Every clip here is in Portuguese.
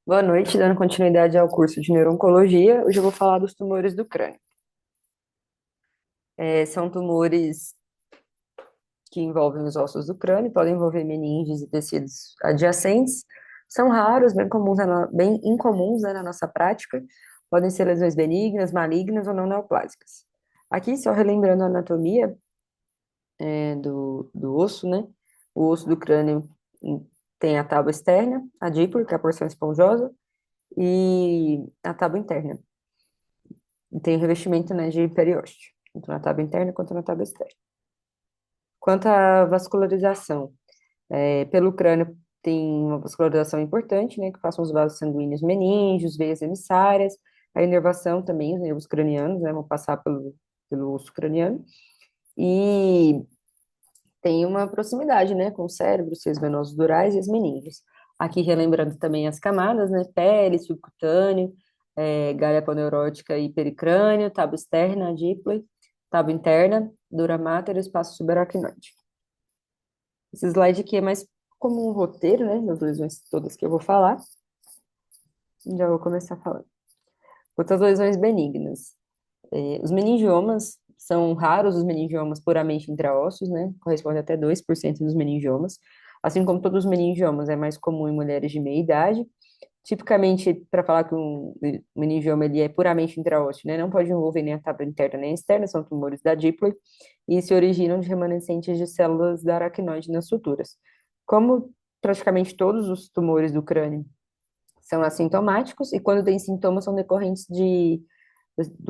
Boa noite, dando continuidade ao curso de neuro-oncologia. Hoje eu vou falar dos tumores do crânio. São tumores que envolvem os ossos do crânio, podem envolver meninges e tecidos adjacentes. São raros, bem incomuns, né, na nossa prática. Podem ser lesões benignas, malignas ou não neoplásicas. Aqui, só relembrando a anatomia, do osso, né? O osso do crânio tem a tábua externa, a dípula, que é a porção esponjosa, e a tábua interna. Tem revestimento, né, de periósteo, tanto na tábua interna quanto na tábua externa. Quanto à vascularização, pelo crânio tem uma vascularização importante, né, que passam os vasos sanguíneos meníngeos, veias emissárias, a inervação também, os nervos cranianos, né, vão passar pelo osso craniano, e tem uma proximidade, né, com o cérebro, seios venosos durais e as meninges. Aqui relembrando também as camadas, né, pele, subcutâneo, galha aponeurótica e pericrâneo, tábua externa, díploe, tábua interna, dura mater e espaço subaracnoide. Esse slide aqui é mais como um roteiro, né, das lesões todas que eu vou falar. Já vou começar falando. Outras lesões benignas. Os meningiomas são raros, os meningiomas puramente intraossos, né? Corresponde até 2% dos meningiomas. Assim como todos os meningiomas, é mais comum em mulheres de meia idade. Tipicamente, para falar que um meningioma ele é puramente intraósseo, né? Não pode envolver nem a tábua interna nem a externa, são tumores da díploide, e se originam de remanescentes de células da aracnoide nas suturas. Como praticamente todos os tumores do crânio são assintomáticos, e quando tem sintomas são decorrentes de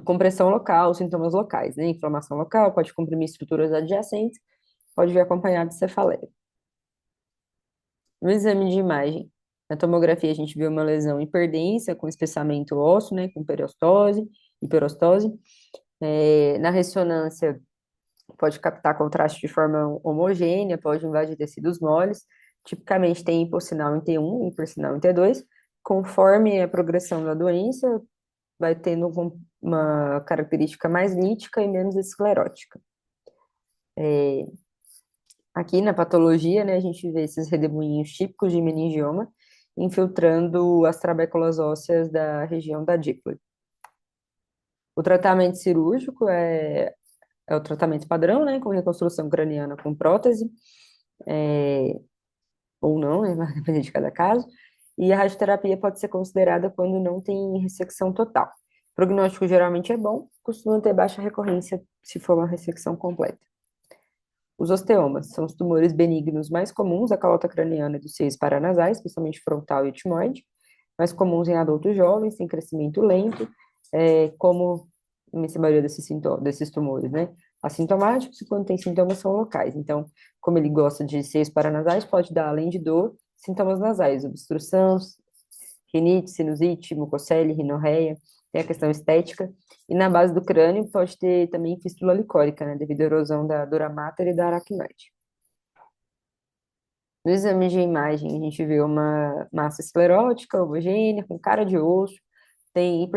compressão local, sintomas locais, né? Inflamação local, pode comprimir estruturas adjacentes, pode vir acompanhado de cefaleia. No exame de imagem, na tomografia a gente vê uma lesão hiperdensa com espessamento ósseo, né? Com periostose, hiperostose. Na ressonância, pode captar contraste de forma homogênea, pode invadir tecidos moles. Tipicamente tem hipossinal em T1 e hipersinal em T2. Conforme a progressão da doença, vai tendo uma característica mais lítica e menos esclerótica. Aqui na patologia, né, a gente vê esses redemoinhos típicos de meningioma infiltrando as trabéculas ósseas da região da díploide. O tratamento cirúrgico é o tratamento padrão, né, com reconstrução craniana com prótese, é, ou não, né, vai depender de cada caso, e a radioterapia pode ser considerada quando não tem ressecção total. O prognóstico geralmente é bom, costuma ter baixa recorrência se for uma ressecção completa. Os osteomas são os tumores benignos mais comuns da calota craniana e dos seios paranasais, especialmente frontal e etimoide, mais comuns em adultos jovens, têm crescimento lento, como a imensa maioria desses tumores, né? Assintomáticos, e quando tem sintomas, são locais. Então, como ele gosta de seios paranasais, pode dar, além de dor, sintomas nasais, obstrução, rinite, sinusite, mucocele, rinorreia, tem a questão estética, e na base do crânio pode ter também fístula licórica, né, devido à erosão da dura mater e da aracnoide. No exame de imagem, a gente vê uma massa esclerótica, homogênea, com cara de osso, tem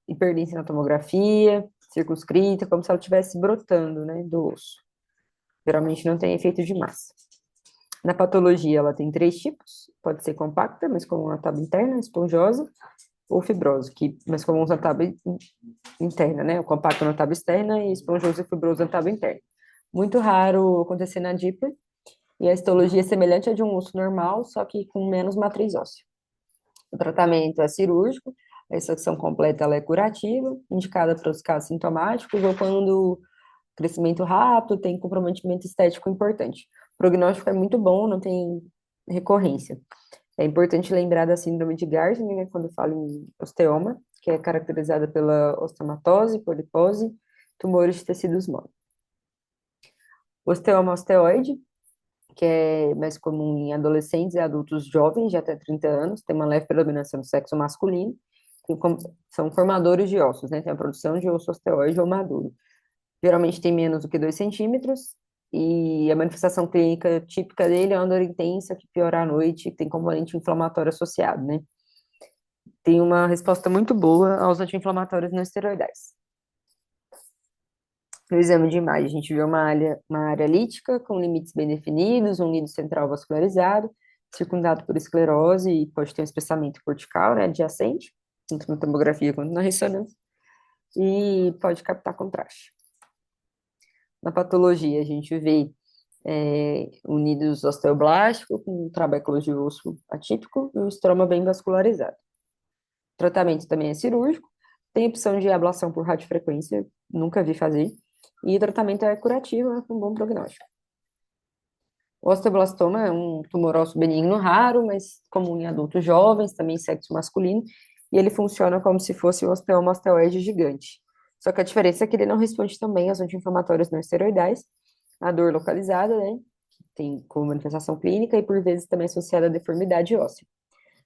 hiperdensina na tomografia, circunscrita, como se ela estivesse brotando, né, do osso. Geralmente não tem efeito de massa. Na patologia, ela tem três tipos, pode ser compacta, mas com uma tábua interna, esponjosa, ou fibroso, que mais comum na tábua interna, né? O compacto na tábua externa e esponjoso e fibroso na tábua interna. Muito raro acontecer na díploide, e a histologia é semelhante à de um osso normal, só que com menos matriz óssea. O tratamento é cirúrgico, a extração completa ela é curativa, indicada para os casos sintomáticos ou quando crescimento rápido, tem comprometimento estético importante. O prognóstico é muito bom, não tem recorrência. É importante lembrar da síndrome de Gardner, né, quando falo em osteoma, que é caracterizada pela osteomatose, polipose, tumores de tecidos moles. Osteoma osteoide, que é mais comum em adolescentes e adultos jovens de até 30 anos, tem uma leve predominância do sexo masculino, são formadores de ossos, né, tem a produção de osso osteoide ou maduro. Geralmente tem menos do que 2 centímetros, e a manifestação clínica típica dele é uma dor intensa que piora à noite, que tem componente inflamatório associado, né? Tem uma resposta muito boa aos anti-inflamatórios não esteroidais. No exame de imagem, a gente vê uma área lítica com limites bem definidos, um nido central vascularizado, circundado por esclerose e pode ter um espessamento cortical, né, adjacente, tanto na tomografia quanto na ressonância, e pode captar contraste. Na patologia, a gente vê unidos osteoblástico com trabéculos de osso atípico e o estroma bem vascularizado. O tratamento também é cirúrgico, tem opção de ablação por radiofrequência, nunca vi fazer, e o tratamento é curativo, né, com bom prognóstico. O osteoblastoma é um tumor ósseo benigno raro, mas comum em adultos jovens, também sexo masculino, e ele funciona como se fosse um osteoma osteoide gigante. Só que a diferença é que ele não responde também aos anti-inflamatórios não esteroidais, a dor localizada, né, que tem como manifestação clínica e por vezes também associada à deformidade óssea.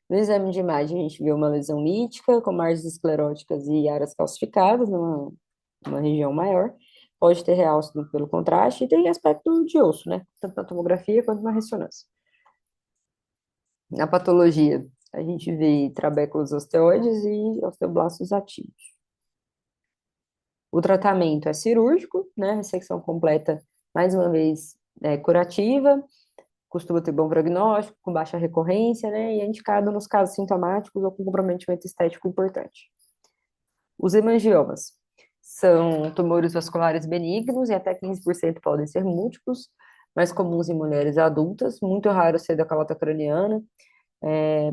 No exame de imagem, a gente vê uma lesão lítica, com margens escleróticas e áreas calcificadas numa região maior. Pode ter realce pelo contraste e tem aspecto de osso, né? Tanto na tomografia quanto na ressonância. Na patologia, a gente vê trabéculos osteoides e osteoblastos ativos. O tratamento é cirúrgico, né? Ressecção completa, mais uma vez, curativa, costuma ter bom prognóstico, com baixa recorrência, né? E é indicado nos casos sintomáticos ou com comprometimento estético importante. Os hemangiomas são tumores vasculares benignos e até 15% podem ser múltiplos, mais comuns em mulheres adultas, muito raro ser da calota craniana,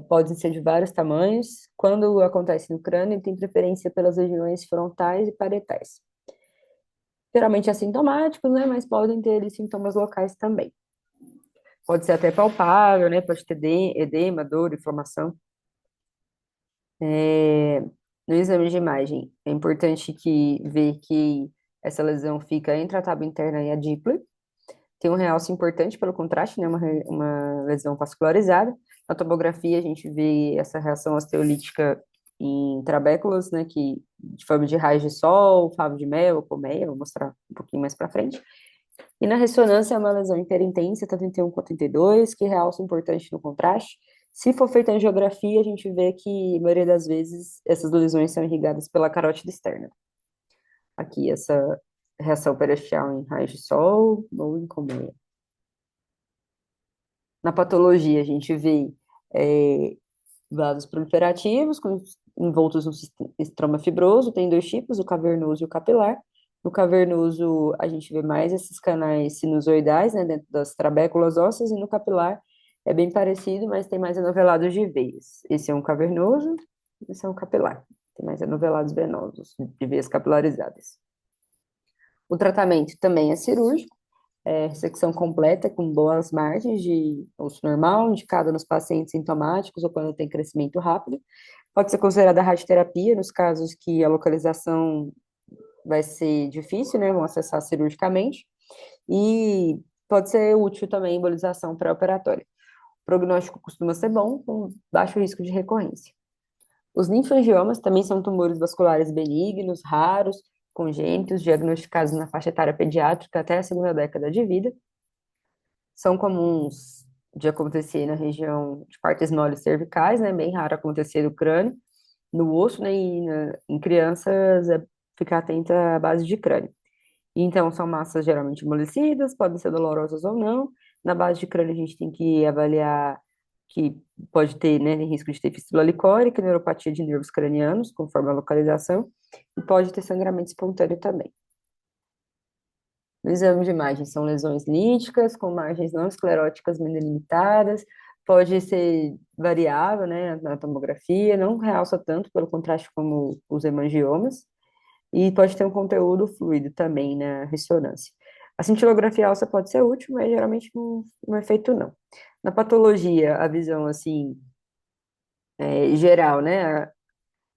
podem ser de vários tamanhos. Quando acontece no crânio, tem preferência pelas regiões frontais e parietais. Geralmente assintomáticos, né? Mas podem ter sintomas locais também. Pode ser até palpável, né? Pode ter edema, dor, inflamação. No exame de imagem, é importante ver que essa lesão fica entre a tábua interna e a dípula. Tem um realce importante pelo contraste, né? Uma lesão vascularizada. Na tomografia, a gente vê essa reação osteolítica em trabéculos, né? Que, de forma de raios de sol, favo de mel, colmeia, vou mostrar um pouquinho mais para frente. E na ressonância é uma lesão interintensa, tanto em T1 quanto em T2, que realça importante no contraste. Se for feita a angiografia, a gente vê que, a maioria das vezes, essas lesões são irrigadas pela carótida externa. Aqui, essa reação periastial em raios de sol ou em colmeia. Na patologia, a gente vê vasos proliferativos, envoltos no estroma fibroso, tem dois tipos, o cavernoso e o capilar. No cavernoso, a gente vê mais esses canais sinusoidais, né, dentro das trabéculas ósseas, e no capilar é bem parecido, mas tem mais anovelados de veias. Esse é um cavernoso, esse é um capilar. Tem mais anovelados venosos, de veias capilarizadas. O tratamento também é cirúrgico, ressecção completa com boas margens de osso normal, indicada nos pacientes sintomáticos ou quando tem crescimento rápido. Pode ser considerada radioterapia nos casos que a localização vai ser difícil, né? Vão acessar cirurgicamente. E pode ser útil também a embolização pré-operatória. O prognóstico costuma ser bom, com baixo risco de recorrência. Os linfangiomas também são tumores vasculares benignos, raros, congênitos, diagnosticados na faixa etária pediátrica até a segunda década de vida. São comuns de acontecer na região de partes moles cervicais, né? Bem raro acontecer no crânio, no osso, né? E em crianças, ficar atenta à base de crânio. Então, são massas geralmente amolecidas, podem ser dolorosas ou não. Na base de crânio, a gente tem que avaliar que pode ter, né, risco de ter fístula licórica, neuropatia de nervos cranianos, conforme a localização, e pode ter sangramento espontâneo também. No exame de imagem, são lesões líticas, com margens não escleróticas bem delimitadas, pode ser variável, né, na tomografia, não realça tanto pelo contraste como os hemangiomas, e pode ter um conteúdo fluido também na ressonância. A cintilografia óssea pode ser útil, mas geralmente não é feito, não. Na patologia, a visão, assim, geral, né, a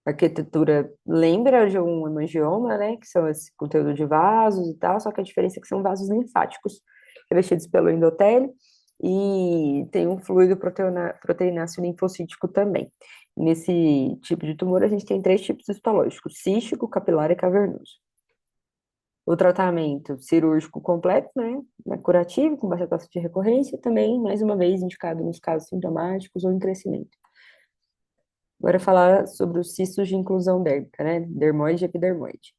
arquitetura lembra de um hemangioma, né, que são esse conteúdo de vasos e tal, só que a diferença é que são vasos linfáticos, revestidos pelo endotélio, e tem um fluido proteináceo linfocítico também. Nesse tipo de tumor, a gente tem três tipos histológicos: cístico, capilar e cavernoso. O tratamento cirúrgico completo, né, curativo, com baixa taxa de recorrência, também, mais uma vez, indicado nos casos sintomáticos ou em crescimento. Agora falar sobre os cistos de inclusão dérmica, né, dermoide e epidermoide.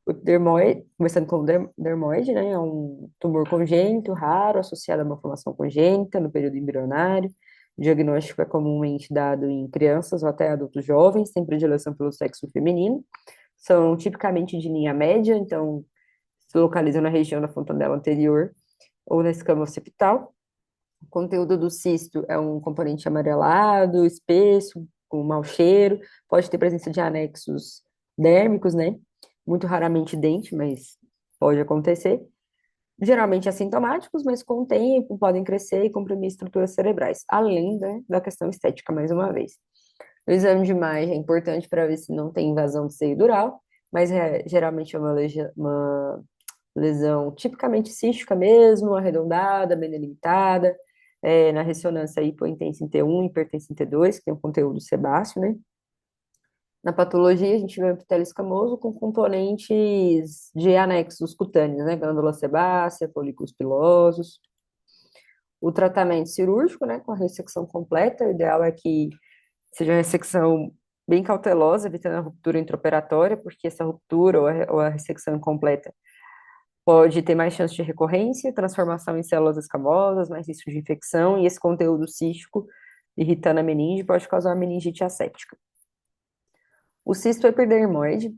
O dermoide, começando com o dermoide, né, é um tumor congênito, raro, associado a uma formação congênita no período embrionário, O diagnóstico é comumente dado em crianças ou até adultos jovens, tem predileção pelo sexo feminino. São tipicamente de linha média, então se localizam na região da fontanela anterior ou na escama occipital. O conteúdo do cisto é um componente amarelado, espesso, com mau cheiro, pode ter presença de anexos dérmicos, né? Muito raramente dente, mas pode acontecer. Geralmente assintomáticos, mas com o tempo podem crescer e comprimir estruturas cerebrais, além, né, da questão estética, mais uma vez. O exame de imagem é importante para ver se não tem invasão de seio dural, mas geralmente é uma lesão tipicamente cística mesmo, arredondada, bem delimitada, na ressonância hipointensa em T1, hipertensa em T2, que tem um conteúdo sebáceo, né? Na patologia, a gente vê o epitélio escamoso com componentes de anexos cutâneos, né? Glândula sebácea, folículos pilosos. O tratamento cirúrgico, né? Com a ressecção completa, o ideal é que seja uma ressecção bem cautelosa, evitando a ruptura intraoperatória, porque essa ruptura ou a ressecção incompleta pode ter mais chance de recorrência, transformação em células escamosas, mais risco de infecção, e esse conteúdo cístico irritando a meninge pode causar uma meningite asséptica. O cisto epidermoide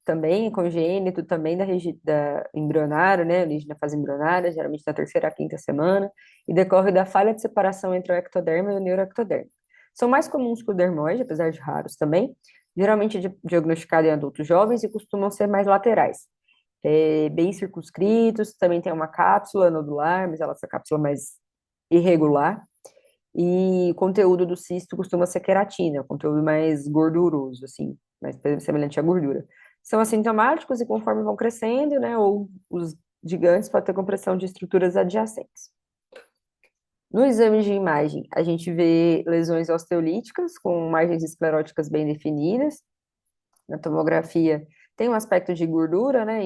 também é congênito, também da embrionário, né, origem da fase embrionária, geralmente na terceira a quinta semana, e decorre da falha de separação entre o ectoderma e o neuroectoderma. São mais comuns que o dermoide, apesar de raros também, geralmente diagnosticado em adultos jovens e costumam ser mais laterais, bem circunscritos, também tem uma cápsula nodular, mas essa cápsula é mais irregular, e o conteúdo do cisto costuma ser queratina, o conteúdo mais gorduroso, assim, mais semelhante à gordura. São assintomáticos e conforme vão crescendo, né, ou os gigantes podem ter compressão de estruturas adjacentes. No exame de imagem, a gente vê lesões osteolíticas com margens escleróticas bem definidas. Na tomografia tem um aspecto de gordura, né,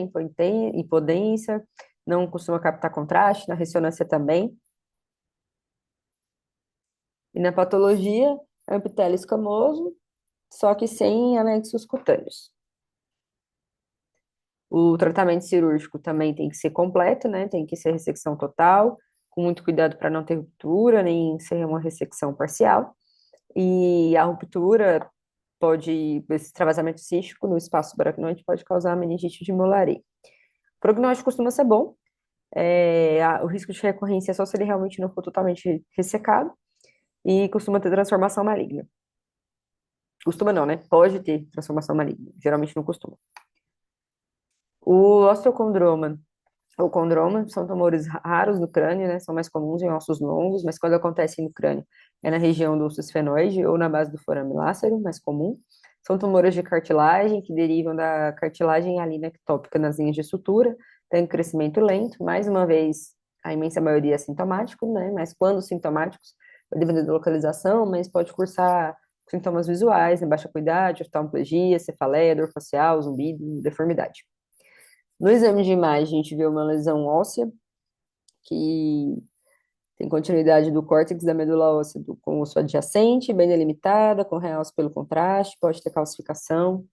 impotência, não costuma captar contraste, na ressonância também. E na patologia, é um epitélio escamoso, só que sem anexos cutâneos. O tratamento cirúrgico também tem que ser completo, né? Tem que ser ressecção total, com muito cuidado para não ter ruptura, nem ser uma ressecção parcial. E a ruptura esse extravasamento cístico no espaço subaracnoide pode causar meningite de Mollaret. O prognóstico costuma ser bom, o risco de recorrência é só se ele realmente não for totalmente ressecado, e costuma ter transformação maligna. Costuma não, né? Pode ter transformação maligna. Geralmente não costuma. O osteocondroma ou condroma são tumores raros no crânio, né? São mais comuns em ossos longos, mas quando acontecem no crânio é na região do osso esfenoide ou na base do forame lácero, mais comum. São tumores de cartilagem que derivam da cartilagem hialina ectópica nas linhas de sutura, tem crescimento lento. Mais uma vez, a imensa maioria é sintomático, né? Mas quando sintomáticos, vai depender da localização, mas pode cursar sintomas visuais, né? Baixa acuidade, oftalmoplegia, cefaleia, dor facial, zumbido, deformidade. No exame de imagem, a gente vê uma lesão óssea, que tem continuidade do córtex da medula óssea com osso adjacente, bem delimitada, com realce pelo contraste, pode ter calcificação,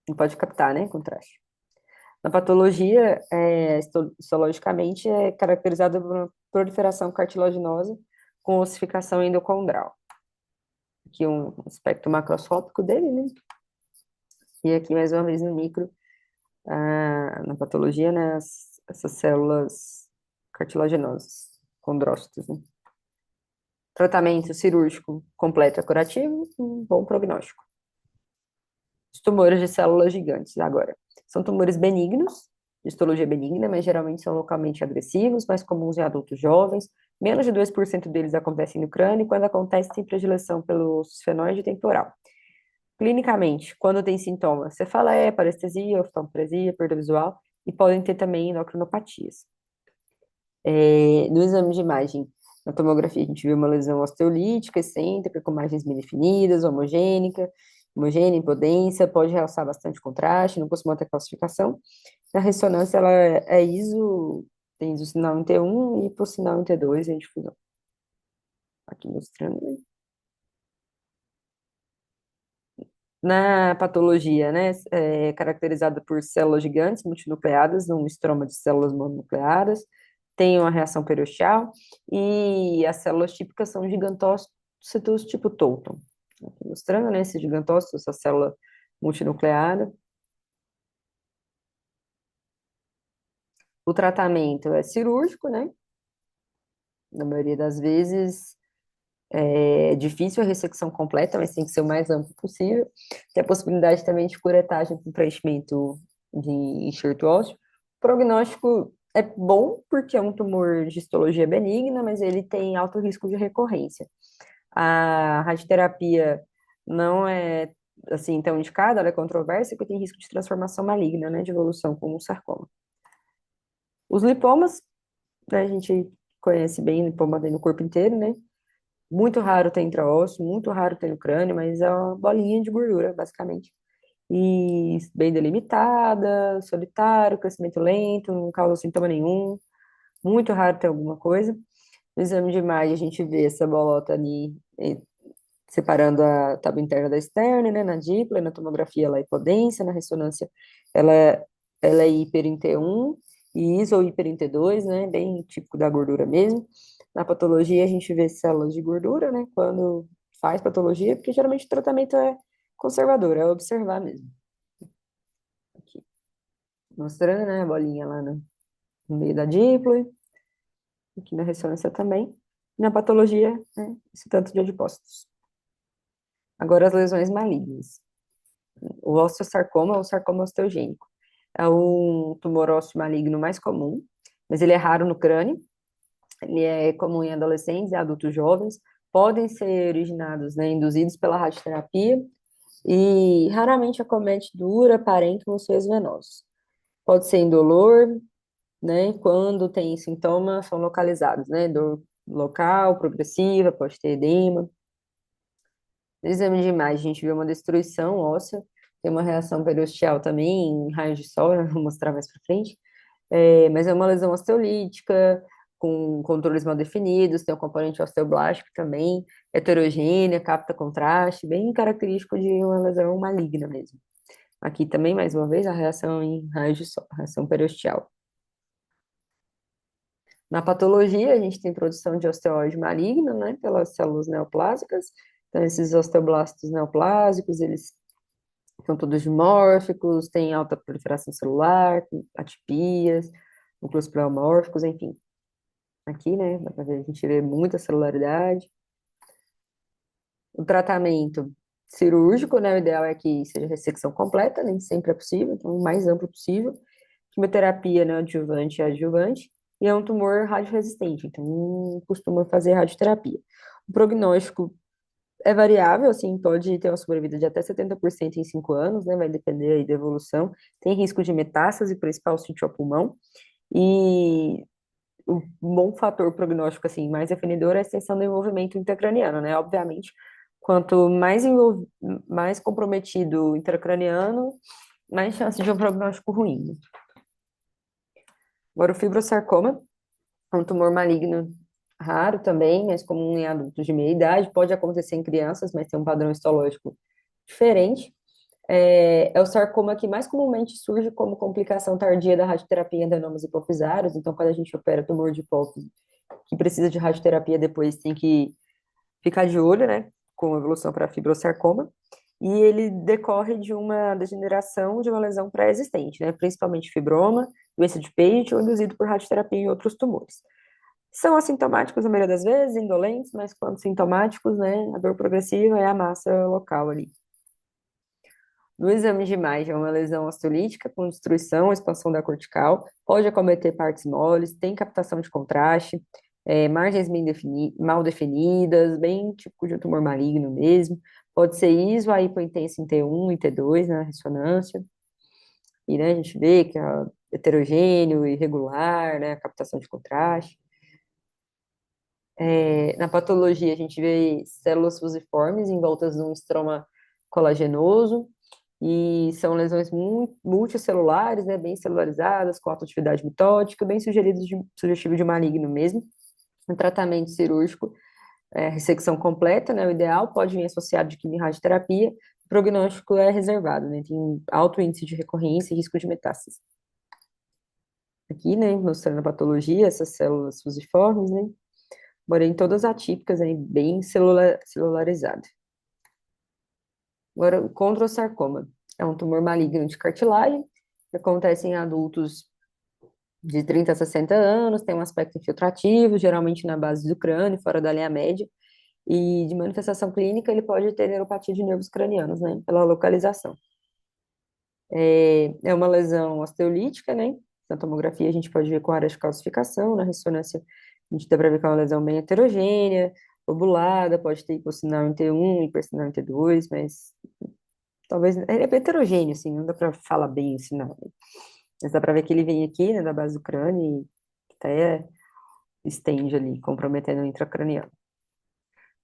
não pode captar, né, contraste. Na patologia, histologicamente, é caracterizada por uma proliferação cartilaginosa com ossificação endocondral. Aqui um aspecto macroscópico dele, né? E aqui, mais uma vez, no micro, na patologia, né, essas células cartilaginosas, condrócitos, né? Tratamento cirúrgico completo é curativo, um bom prognóstico. Os tumores de células gigantes, agora. São tumores benignos, de histologia benigna, mas geralmente são localmente agressivos, mais comuns em adultos jovens. Menos de 2% deles acontecem no crânio, e quando acontece, tem predileção pelo esfenoide temporal. Clinicamente, quando tem sintomas, cefaleia, parestesia, oftalmopresia, perda visual, e podem ter também endocrinopatias. No exame de imagem, na tomografia, a gente vê uma lesão osteolítica, excêntrica, com margens bem definidas, homogênea, impotência, pode realçar bastante contraste, não costuma ter calcificação. Na ressonância, ela é tem isosinal em T1 e hipossinal em T2 em difusão. Aqui mostrando. Na patologia, né, caracterizada por células gigantes multinucleadas, um estroma de células mononucleadas, tem uma reação periosteal, e as células típicas são gigantócitos tipo Tolton. Aqui mostrando, né, esse gigantócito, essa célula multinucleada. O tratamento é cirúrgico, né? Na maioria das vezes é difícil a ressecção completa, mas tem que ser o mais amplo possível. Tem a possibilidade também de curetagem com preenchimento de enxerto ósseo. O prognóstico é bom porque é um tumor de histologia benigna, mas ele tem alto risco de recorrência. A radioterapia não é assim tão indicada, ela é controversa porque tem risco de transformação maligna, né, de evolução como um sarcoma. Os lipomas, né, a gente conhece bem lipoma no corpo inteiro, né? Muito raro ter intraósseo, muito raro ter no crânio, mas é uma bolinha de gordura, basicamente. E bem delimitada, solitário, crescimento lento, não causa sintoma nenhum. Muito raro ter alguma coisa. No exame de imagem, a gente vê essa bolota ali, separando a tábua interna da externa, né, na dípula, na tomografia ela é hipodência, na ressonância ela, ela é hiper em T1 e iso ou hiper em T2, né, bem típico da gordura mesmo. Na patologia a gente vê células de gordura, né, quando faz patologia, porque geralmente o tratamento é conservador, é observar mesmo. Aqui, mostrando, né, a bolinha lá no meio da dípula, aqui na ressonância também. Na patologia, né, esse tanto de adipócitos. Agora as lesões malignas. O osteosarcoma é o sarcoma osteogênico. É o tumor ósseo maligno mais comum, mas ele é raro no crânio. Ele é comum em adolescentes e adultos jovens. Podem ser originados, né, induzidos pela radioterapia e raramente acomete dura, parênquima ou seios venosos. Pode ser indolor, né, quando tem sintomas, são localizados, né, dor local, progressiva, pode ter edema. No exame de imagem, a gente vê uma destruição óssea, tem uma reação periosteal também em raios de sol, né? Vou mostrar mais para frente. Mas é uma lesão osteolítica, com controles mal definidos, tem o componente osteoblástico também, heterogênea, capta contraste, bem característico de uma lesão maligna mesmo. Aqui também, mais uma vez, a reação em raios de sol, reação periosteal. Na patologia, a gente tem produção de osteoide maligna, né, pelas células neoplásicas. Então, esses osteoblastos neoplásicos, eles são todos dimórficos, têm alta proliferação celular, atipias, núcleos pleomórficos, enfim. Aqui, né, dá pra ver, a gente vê muita celularidade. O tratamento cirúrgico, né, o ideal é que seja ressecção completa, nem sempre é possível, então o mais amplo possível. Quimioterapia, né, adjuvante e adjuvante, e é um tumor radioresistente, então não costuma fazer radioterapia. O prognóstico é variável, assim, pode ter uma sobrevida de até 70% em 5 anos, né? Vai depender aí da evolução. Tem risco de metástase, principal sítio ao pulmão. E o bom fator prognóstico, assim, mais definidor é a extensão do envolvimento intracraniano, né? Obviamente, quanto mais comprometido o intracraniano, mais chance de um prognóstico ruim, né? Agora, o fibrosarcoma é um tumor maligno raro também, mas comum em adultos de meia idade, pode acontecer em crianças, mas tem um padrão histológico diferente. É o sarcoma que mais comumente surge como complicação tardia da radioterapia em adenomas hipofisários. Então, quando a gente opera tumor de hipófise que precisa de radioterapia, depois tem que ficar de olho, né, com evolução para fibrosarcoma. E ele decorre de uma degeneração de uma lesão pré-existente, né, principalmente fibroma, doença de Paget ou induzido por radioterapia em outros tumores. São assintomáticos na maioria das vezes, indolentes, mas quando sintomáticos, né, a dor progressiva é a massa local ali. No exame de imagem, é uma lesão osteolítica com destruição, expansão da cortical, pode acometer partes moles, tem captação de contraste, margens mal definidas, bem típico de um tumor maligno mesmo. Pode ser ISO, a hipointensa em T1 e T2 na ressonância. E, né, a gente vê que é heterogêneo, irregular, né, a captação de contraste. Na patologia, a gente vê células fusiformes envoltas num estroma colagenoso, e são lesões multicelulares, né, bem celularizadas, com alta atividade mitótica, bem sugestivo de maligno mesmo. Um tratamento cirúrgico, ressecção completa, né, o ideal, pode vir associado de quimio-radioterapia, o prognóstico é reservado, né, tem alto índice de recorrência e risco de metástase. aqui, né, mostrando a patologia, essas células fusiformes, né, porém todas atípicas, né, bem celularizadas. Agora, o condrossarcoma é um tumor maligno de cartilagem, que acontece em adultos de 30 a 60 anos, tem um aspecto infiltrativo, geralmente na base do crânio, fora da linha média, e de manifestação clínica ele pode ter neuropatia de nervos cranianos, né, pela localização. É uma lesão osteolítica, né? Na tomografia a gente pode ver com área de calcificação, na ressonância a gente dá para ver que é uma lesão bem heterogênea, lobulada, pode ter hipossinal em T1, hipersinal em T2, mas talvez é bem heterogêneo, assim, não dá para falar bem assim, não. Mas dá para ver que ele vem aqui, né, da base do crânio e até estende ali, comprometendo o intracraniano.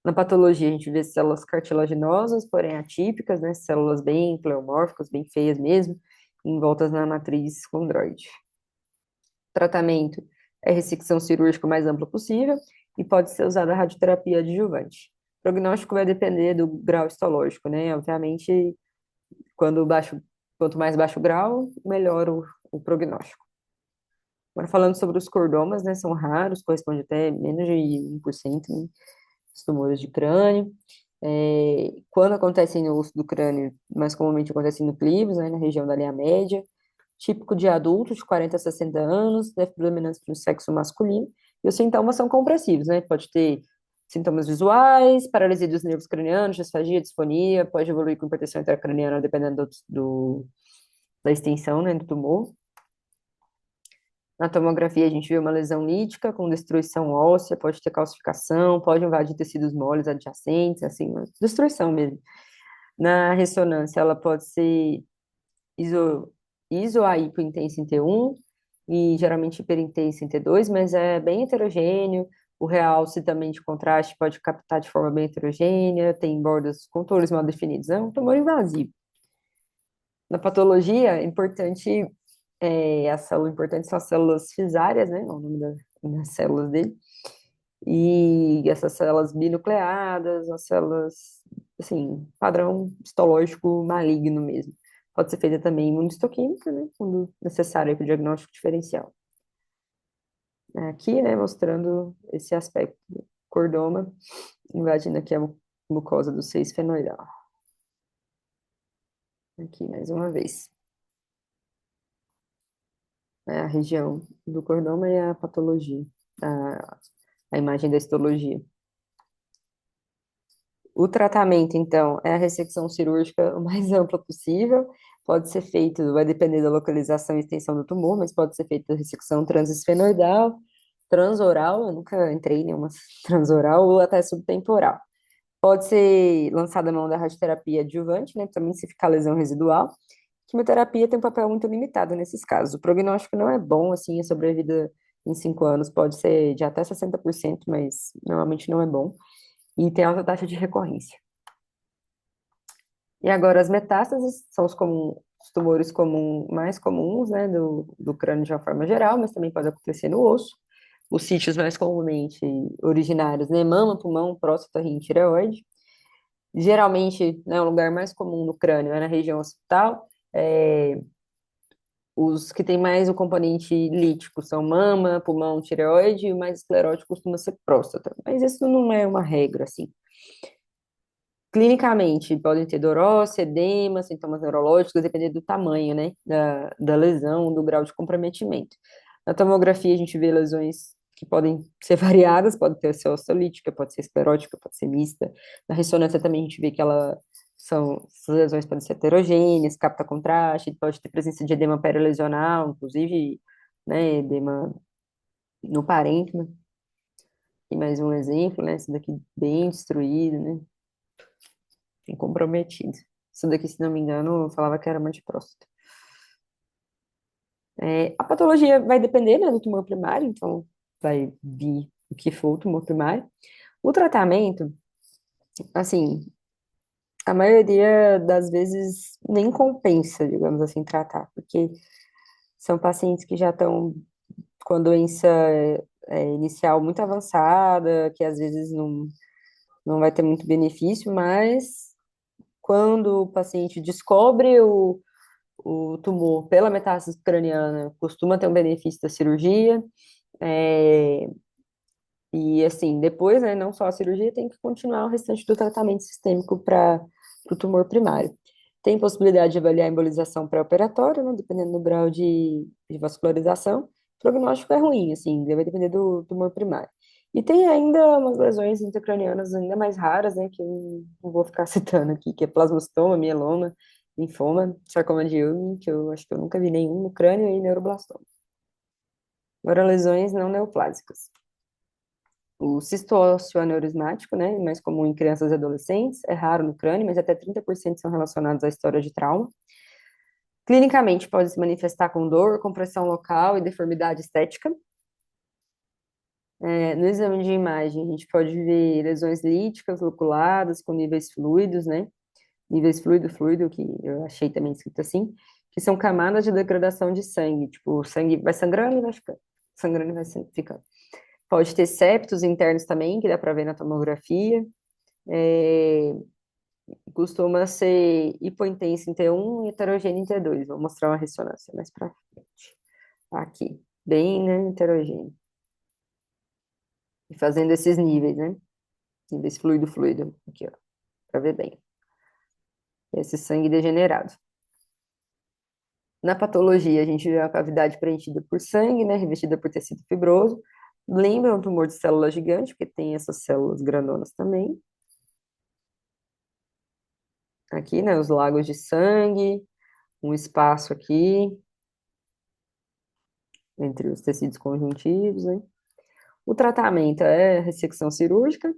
Na patologia, a gente vê células cartilaginosas, porém atípicas, né? Células bem pleomórficas, bem feias mesmo, envoltas na matriz condroide. Tratamento é ressecção cirúrgica o mais ampla possível e pode ser usada a radioterapia adjuvante. O prognóstico vai depender do grau histológico, né? Obviamente, quanto mais baixo o grau, melhor o prognóstico. Agora, falando sobre os cordomas, né? São raros, corresponde até menos de 1%, né, dos tumores de crânio. Quando acontecem no osso do crânio, mais comumente acontecem no clivos, né, na região da linha média, típico de adultos de 40 a 60 anos, deve predominância no sexo masculino, e os sintomas são compressivos, né, pode ter sintomas visuais, paralisia dos nervos cranianos, disfagia, disfonia, pode evoluir com hipertensão intracraniana, dependendo da extensão, né, do tumor. Na tomografia, a gente vê uma lesão lítica com destruição óssea, pode ter calcificação, pode invadir tecidos moles adjacentes, assim, uma destruição mesmo. Na ressonância, ela pode ser iso, isoaipointensa em T1 e geralmente hiperintensa em T2, mas é bem heterogêneo. O realce também de contraste pode captar de forma bem heterogênea, tem bordas, contornos mal definidos. É um tumor invasivo. Na patologia, é importante a célula importante são as células fisárias, né? É o nome das células dele. E essas células binucleadas, as células, assim, padrão histológico maligno mesmo. Pode ser feita também imunistoquímica, né? Quando necessário para o diagnóstico diferencial. Aqui, né, mostrando esse aspecto do cordoma, invadindo aqui a mucosa do seio esfenoidal. Aqui, mais uma vez. A região do cordoma e a patologia, a imagem da histologia. O tratamento, então, é a ressecção cirúrgica o mais ampla possível. Pode ser feito, vai depender da localização e extensão do tumor, mas pode ser feita ressecção transesfenoidal, transoral, eu nunca entrei em nenhuma transoral, ou até subtemporal. Pode ser lançada a mão da radioterapia adjuvante, né, também se ficar lesão residual. Quimioterapia tem um papel muito limitado nesses casos. O prognóstico não é bom, assim, a sobrevida em 5 anos pode ser de até 60%, mas normalmente não é bom. E tem alta taxa de recorrência. E agora, as metástases são os tumores mais comuns, né, do crânio de uma forma geral, mas também pode acontecer no osso. Os sítios mais comumente originários, né, mama, pulmão, próstata, rim, tireoide. Geralmente, né, o lugar mais comum no crânio é na região occipital. Os que têm mais o componente lítico são mama, pulmão, tireoide, e o mais esclerótico costuma ser próstata. Mas isso não é uma regra, assim. Clinicamente, podem ter dor óssea, edema, sintomas neurológicos, dependendo do tamanho, né, da lesão, do grau de comprometimento. Na tomografia, a gente vê lesões que podem ser variadas, pode ter ser osteolítica, pode ser esclerótica, pode ser mista. Na ressonância também a gente vê que essas lesões podem ser heterogêneas, capta contraste, pode ter presença de edema perilesional, inclusive, né, edema no parênquima. E mais um exemplo, né, esse daqui bem destruído, né, bem comprometido. Isso daqui, se não me engano, eu falava que era uma de próstata. A patologia vai depender, né, do tumor primário, então vai vir o que for o tumor primário. O tratamento, assim, a maioria das vezes nem compensa, digamos assim, tratar, porque são pacientes que já estão com a doença inicial muito avançada, que às vezes não vai ter muito benefício, mas quando o paciente descobre O tumor pela metástase craniana costuma ter um benefício da cirurgia, é, e assim, depois, né, não só a cirurgia, tem que continuar o restante do tratamento sistêmico para o tumor primário. Tem possibilidade de avaliar a embolização pré-operatória, né, dependendo do grau de vascularização. O prognóstico é ruim, assim, vai depender do tumor primário. E tem ainda umas lesões intracranianas ainda mais raras, né, que eu não vou ficar citando aqui, que é plasmostoma, mieloma, linfoma, sarcoma de Ewing, que eu acho que eu nunca vi nenhum no crânio, e neuroblastoma. Agora, lesões não neoplásicas. O cisto ósseo aneurismático, né, mais comum em crianças e adolescentes, é raro no crânio, mas até 30% são relacionados à história de trauma. Clinicamente, pode se manifestar com dor, compressão local e deformidade estética. No exame de imagem, a gente pode ver lesões líticas, loculadas, com níveis fluidos, né? Níveis fluido, que eu achei também escrito assim, que são camadas de degradação de sangue. Tipo, o sangue vai sangrando e vai ficando. Sangrando e vai ficando. Pode ter septos internos também, que dá para ver na tomografia. É, costuma ser hipointenso em T1 e heterogêneo em T2. Vou mostrar uma ressonância mais para frente. Aqui, bem, né, heterogêneo. E fazendo esses níveis, né? Níveis fluido, aqui, ó, para ver bem. Esse sangue degenerado. Na patologia, a gente vê a cavidade preenchida por sangue, né, revestida por tecido fibroso. Lembra um tumor de célula gigante, porque tem essas células granonas também. Aqui, né, os lagos de sangue, um espaço aqui entre os tecidos conjuntivos, né? O tratamento é ressecção cirúrgica,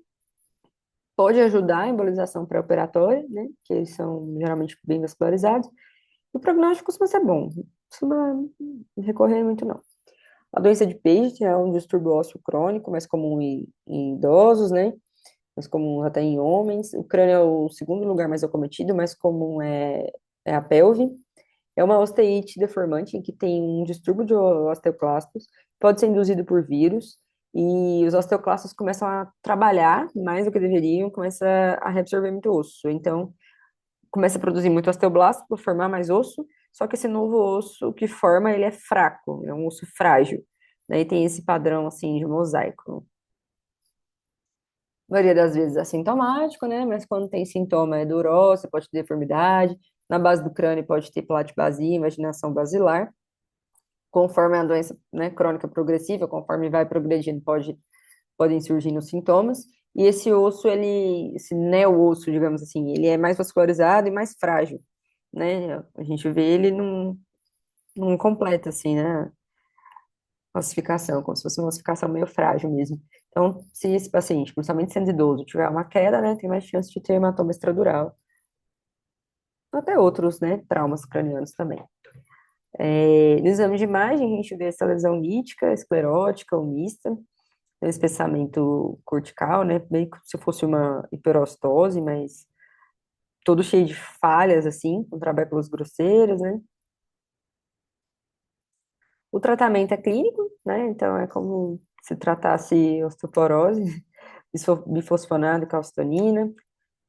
pode ajudar a embolização pré-operatória, né? Que eles são geralmente bem vascularizados. O prognóstico costuma ser bom, não costuma recorrer muito, não. A doença de Paget é um distúrbio ósseo crônico, mais comum em idosos, né? Mais comum até em homens. O crânio é o segundo lugar mais acometido, mais comum é a pelve. É uma osteite deformante em que tem um distúrbio de osteoclastos, pode ser induzido por vírus, e os osteoclastos começam a trabalhar mais do que deveriam, começa a reabsorver muito osso. Então, começa a produzir muito osteoblasto para formar mais osso, só que esse novo osso que forma, ele é fraco, é um osso frágil. Daí tem esse padrão, assim, de mosaico. A maioria das vezes é assintomático, né? Mas quando tem sintoma é dor você pode ter deformidade. Na base do crânio pode ter platibasia, invaginação basilar. Conforme a doença, né, crônica progressiva, conforme vai progredindo, podem surgir os sintomas. E esse osso, esse neo-osso, digamos assim, ele é mais vascularizado e mais frágil, né? A gente vê ele num completo, assim, né? Ossificação, como se fosse uma ossificação meio frágil mesmo. Então, se esse paciente, principalmente sendo idoso, tiver uma queda, né, tem mais chance de ter hematoma extradural. Até outros, né, traumas cranianos também. No exame de imagem, a gente vê essa lesão lítica, esclerótica ou mista, tem um espessamento cortical, né, bem como se fosse uma hiperostose, mas todo cheio de falhas, assim, com trabéculos grosseiros, né. O tratamento é clínico, né, então é como se tratasse osteoporose, bifosfonato e calcitonina.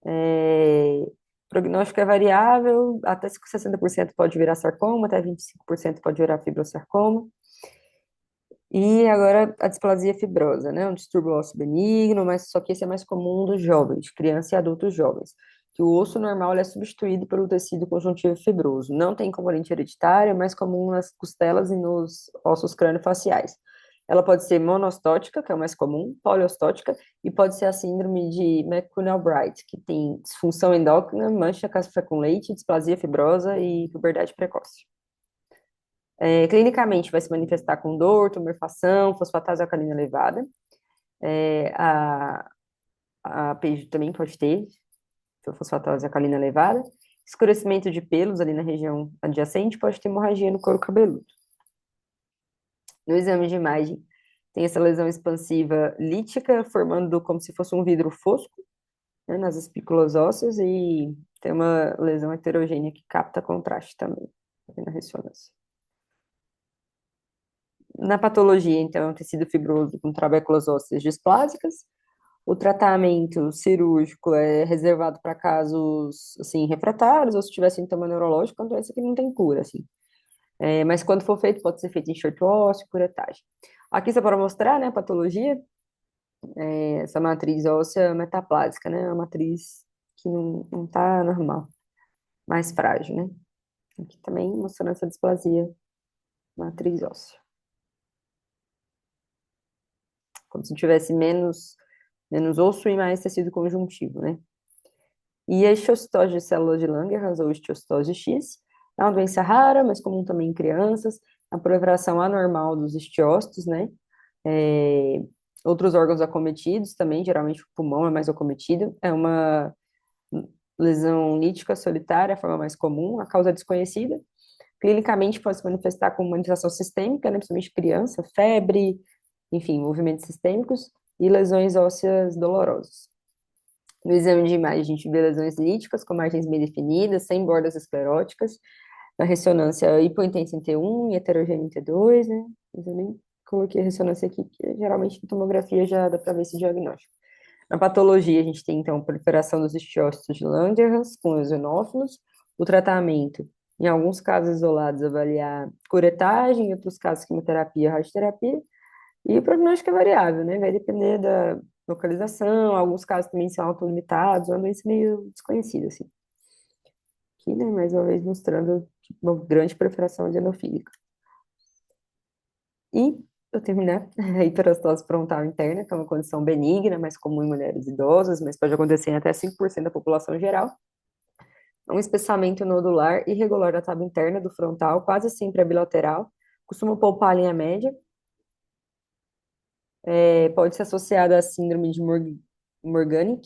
O prognóstico é variável, até 60% pode virar sarcoma, até 25% pode virar fibrosarcoma. E agora a displasia fibrosa, né? Um distúrbio ósseo benigno, mas só que esse é mais comum dos jovens, crianças e adultos jovens. Que o osso normal ele é substituído pelo tecido conjuntivo fibroso. Não tem componente hereditário, é mais comum nas costelas e nos ossos crânio-faciais. Ela pode ser monostótica, que é o mais comum, poliostótica, e pode ser a síndrome de McCune-Albright, que tem disfunção endócrina, mancha café com leite, displasia fibrosa e puberdade precoce. Clinicamente, vai se manifestar com dor, tumefação, fosfatase alcalina elevada. É, a, a PEG também pode ter fosfatase alcalina elevada. Escurecimento de pelos ali na região adjacente, pode ter hemorragia no couro cabeludo. No exame de imagem, tem essa lesão expansiva lítica, formando como se fosse um vidro fosco, né, nas espículas ósseas, e tem uma lesão heterogênea que capta contraste também, na ressonância. Na patologia, então, é um tecido fibroso com trabéculas ósseas displásicas, O tratamento cirúrgico é reservado para casos, assim, refratários, ou se tiver sintoma neurológico, é uma doença que não tem cura, assim. Mas quando for feito, pode ser feito enxerto ósseo, curetagem. Aqui só para mostrar, né, a patologia, essa matriz óssea metaplásica, né, a matriz que não tá normal, mais frágil, né. Aqui também mostrando essa displasia matriz óssea. Como se tivesse menos osso e mais tecido conjuntivo, né. E a histiocytose de células de Langerhans, ou histiocytose X, é uma doença rara, mas comum também em crianças, a proliferação anormal dos histiócitos, né? É, outros órgãos acometidos também, geralmente o pulmão é mais acometido, é uma lesão lítica solitária, a forma mais comum, a causa é desconhecida. Clinicamente pode se manifestar como manifestação sistêmica, né, principalmente criança, febre, enfim, movimentos sistêmicos e lesões ósseas dolorosas. No exame de imagem, a gente vê lesões líticas com margens bem definidas, sem bordas escleróticas. Na ressonância, hipointensa em T1 e heterogênea em T2, né? Mas eu nem coloquei a ressonância aqui, porque geralmente em tomografia já dá para ver esse diagnóstico. Na patologia, a gente tem, então, proliferação dos histiócitos de Langerhans com eosinófilos. O tratamento, em alguns casos isolados, avaliar curetagem, em outros casos, quimioterapia, radioterapia. E o prognóstico é variável, né? Vai depender da localização, alguns casos também são autolimitados, é uma doença meio desconhecida, assim. Aqui, né, mais uma vez mostrando uma grande proliferação eosinofílica. E, para terminar, a hiperostose frontal interna, que é uma condição benigna, mais comum em mulheres idosas, mas pode acontecer em até 5% da população geral. É um espessamento nodular irregular da tábua interna do frontal, quase sempre é bilateral, costuma poupar a linha média. Pode ser associada à síndrome de Morgani,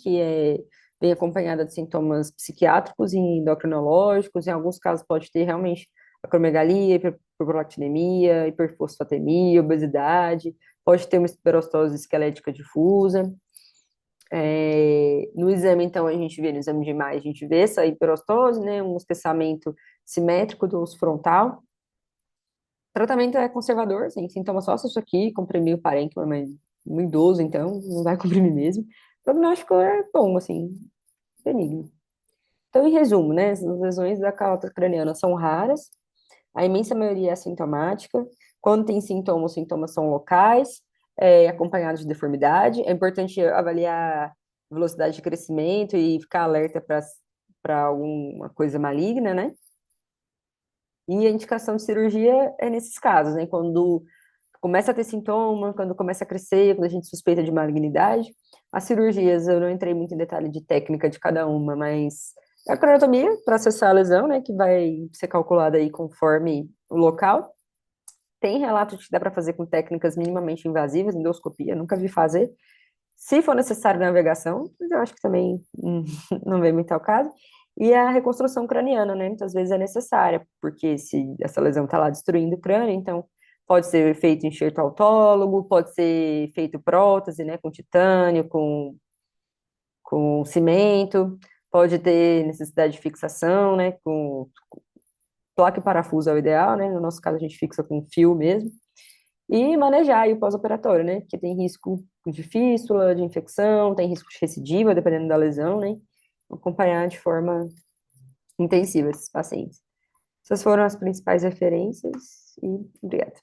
vem acompanhada de sintomas psiquiátricos e endocrinológicos. Em alguns casos pode ter realmente acromegalia, hiperprolactinemia, hiperfosfatemia, obesidade. Pode ter uma hiperostose esquelética difusa. No exame, então, no exame de imagem, a gente vê essa hiperostose, né, um espessamento simétrico do osso frontal. O tratamento é conservador, assim, sintoma só isso aqui, comprimir o parênquima, mas um idoso, então, não vai comprimir mesmo. O prognóstico é bom, assim, benigno. Então, em resumo, né, as lesões da calota craniana são raras, a imensa maioria é assintomática. Quando tem sintomas, os sintomas são locais, acompanhados de deformidade. É importante avaliar velocidade de crescimento e ficar alerta para alguma coisa maligna, né? E a indicação de cirurgia é nesses casos, né? Quando começa a ter sintoma, quando começa a crescer, quando a gente suspeita de malignidade. As cirurgias, eu não entrei muito em detalhe de técnica de cada uma, mas é a craniotomia para acessar a lesão, né? Que vai ser calculada aí conforme o local. Tem relato de que dá para fazer com técnicas minimamente invasivas, endoscopia, nunca vi fazer. Se for necessário navegação, mas eu acho que também não vem muito ao caso. E a reconstrução craniana, né? Muitas vezes é necessária, porque se essa lesão está lá destruindo o crânio, então pode ser feito enxerto autólogo, pode ser feito prótese, né? Com titânio, com cimento, pode ter necessidade de fixação, né? Com placa e parafuso é o ideal, né? No nosso caso, a gente fixa com fio mesmo. E manejar aí o pós-operatório, né? Porque tem risco de fístula, de infecção, tem risco de recidiva, dependendo da lesão, né? Acompanhar de forma intensiva esses pacientes. Essas foram as principais referências e obrigada.